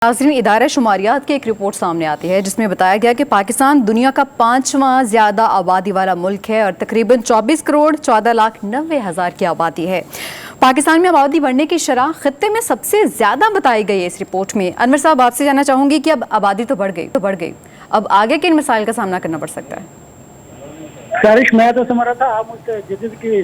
नाज़रीन, इदारा शुमारियात की एक रिपोर्ट सामने आती है जिसमें बताया गया कि पाकिस्तान दुनिया का 5वां ज़्यादा आबादी वाला मुल्क है और तकरीबन 24 करोड़ 14,90,000 की आबादी है। पाकिस्तान में आबादी बढ़ने की शरह खत्ते में सबसे ज़्यादा बताई गई है इस रिपोर्ट में। अनवर साहब, आपसे जानना चाहूँगी कि अब आबादी तो बढ़ गई, अब आगे किन मसाइल का सामना करना पड़ सकता है? सारिश, मैं तो समझ रहा था आप मुझसे जदीद की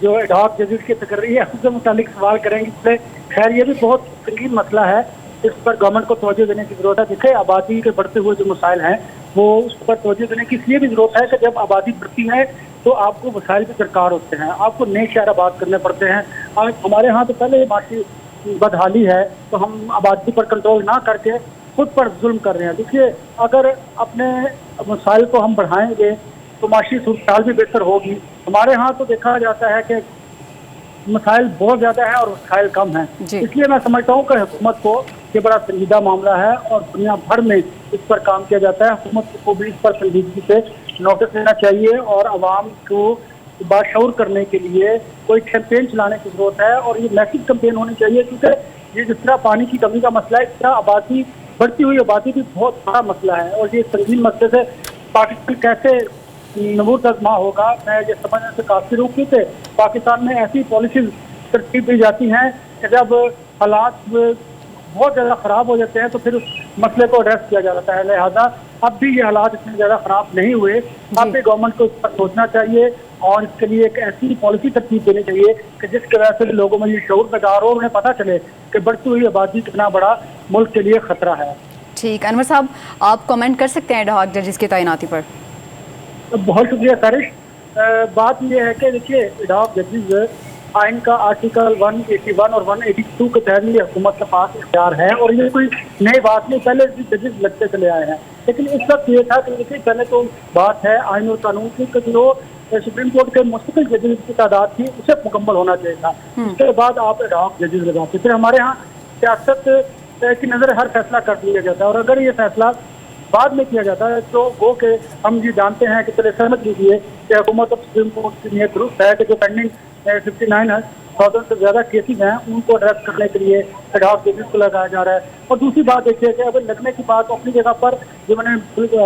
जो एडहॉक जदीद की तकर्री है उससे मुतालिक सवाल करेंगे। खैर, ये भी बहुत संगीन मसला है, इस पर गवर्नमेंट को तवज्जो देने की जरूरत है। देखिए, आबादी के बढ़ते हुए जो मसाइल हैं वो उस पर तवज्जो देने की इसलिए भी जरूरत है कि जब आबादी बढ़ती है तो आपको मसाइल भी दरकार होते हैं, आपको नए शहर आबाद करने पड़ते हैं। और हमारे यहाँ तो पहले माशी बदहाली है, तो हम आबादी पर कंट्रोल ना करके खुद पर जुल्म कर रहे हैं। देखिए, अगर अपने मसाइल को हम बढ़ाएंगे तो माशी सूरत भी बेहतर होगी। हमारे यहाँ तो देखा जाता है कि मसाइल बहुत ज्यादा है और मसाइल कम है, इसलिए मैं समझता हूँ कि हुकूमत को ये बड़ा संजीदा मामला है और दुनिया भर में इस पर काम किया जाता है। हुकूमत को भी इस पर संजीदगी से नोटिस लेना चाहिए और आवाम को बाशऊर करने के लिए कोई कैंपेन चलाने की जरूरत है और ये मैसिव कैंपेन होनी चाहिए, क्योंकि ये जिस तरह पानी की कमी का मसला है, इस तरह आबादी बढ़ती हुई आबादी भी बहुत बड़ा मसला है और ये संगीन मसले से पाकिस्तान कैसे नबूद आजमा होगा, मैं ये समझने से काफिर हूँ। क्योंकि पाकिस्तान में ऐसी पॉलिसीज तरतीब दी जाती हैं कि जब हालात बहुत ज़्यादा ख़राब हो जाते हैं तो फिर उस मसले को एड्रेस किया जाता है। लिहाजा अब भी ये हालात इतने ज़्यादा ख़राब नहीं हुए, अब भी गवर्नमेंट को इस पर सोचना चाहिए और इसके लिए एक ऐसी पॉलिसी तरतीब देनी चाहिए कि जिसकी वजह से लोगों में ये शऊर पैदा हो, उन्हें पता चले कि बढ़ती हुई आबादी कितना बड़ा मुल्क के लिए ख़तरा है। ठीक, अनवर साहब, आप कमेंट कर सकते हैं एडहॉक जजेस की तैनाती पर? तो बहुत शुक्रिया सारिश। बात यह है कि देखिए, एडहॉक जजेस आइन का आर्टिकल 181 और 182 के तहत ये हुकूमत के पास इख्तियार है और ये कोई नई बात नहीं, पहले भी जजेस लगते चले आए हैं। लेकिन इस वक्त ये था कि देखिए, पहले तो बात है आइन और कानून की कि जो सुप्रीम कोर्ट के मुस्तकिल जजेस की तादाद थी उसे मुकम्मल होना चाहिए था, उसके बाद आप एडहॉक जजेस लगाते। फिर हमारे यहाँ सियासत की नज़र हर फैसला कर दिया जाता है और अगर ये फैसला बाद में किया जाता है तो वो के हम ये जानते हैं कि चले समझ लीजिए कि हुकूमत अब सुप्रीम कोर्ट की नीयत दुरुस्त है कि जो पेंडिंग 59,000 से ज्यादा केसेज हैं उनको एड्रेस करने के लिए एडहॉक जजेस को लगाया जा रहा है। और दूसरी बात देखिए कि अब लगने की बात अपनी जगह पर, जो मैंने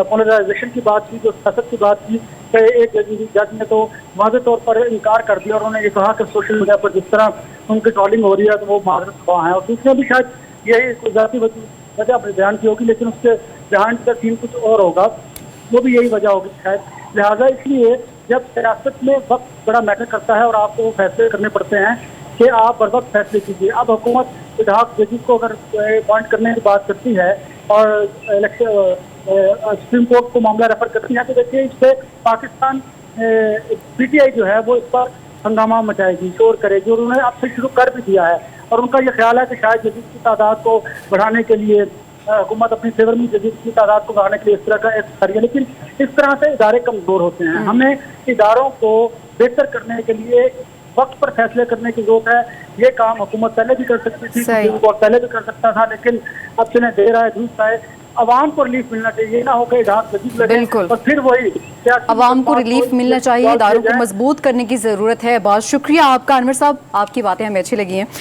पोलराइजेशन की बात की, जो सियासत की बात की, एक जज ने तो वाज़ेह तौर पर इनकार कर दिया और उन्होंने ये कहा कि सोशल मीडिया पर जिस तरह उनकी ट्रोलिंग हो रही है तो वो माजरत ख्वाह है और दूसरे भी शायद यही जाती वजह अपने बयान की होगी, लेकिन उसके बयान का सीन कुछ और होगा, वो भी यही वजह होगी शायद। लिहाजा इसलिए जब सियासत में वक्त बड़ा मैटर करता है और आपको फैसले करने पड़ते हैं कि आप बर वक्त फैसले कीजिए। अब हुकूमत एडहॉक जजेस को अगर अपॉइंट करने की बात करती है और सुप्रीम कोर्ट को मामला रेफर करती है तो देखिए, इस पर पाकिस्तान PTI जो है वो इस पर हंगामा मचाएगी, शोर करेगी और उन्होंने अब से शुरू कर भी दिया है और उनका ये ख्याल है कि शायद जजेस की तादाद को बढ़ाने के लिए हुकूमत अपनी फेवर में जजेस की तादाद को बढ़ाने के लिए इस तरह का एक्ट कर रही है। लेकिन इस तरह से इदारे कमजोर होते हैं, हमें इदारों को बेहतर करने के लिए वक्त पर फैसले करने की जरूरत है। ये काम हुकूमत पहले भी कर सकती थी, पहले भी कर सकता था, लेकिन अब चले देर आए दुरुस्त आए। अवाम को रिलीफ मिलना चाहिए, ये ना हो कि एडहॉक जजेस लगे और फिर वही अवाम को रिलीफ मिलना चाहिए, इदारों को मजबूत करने की जरूरत है। बहुत शुक्रिया आपका अनवर साहब, आपकी बातें हमें अच्छी लगी हैं।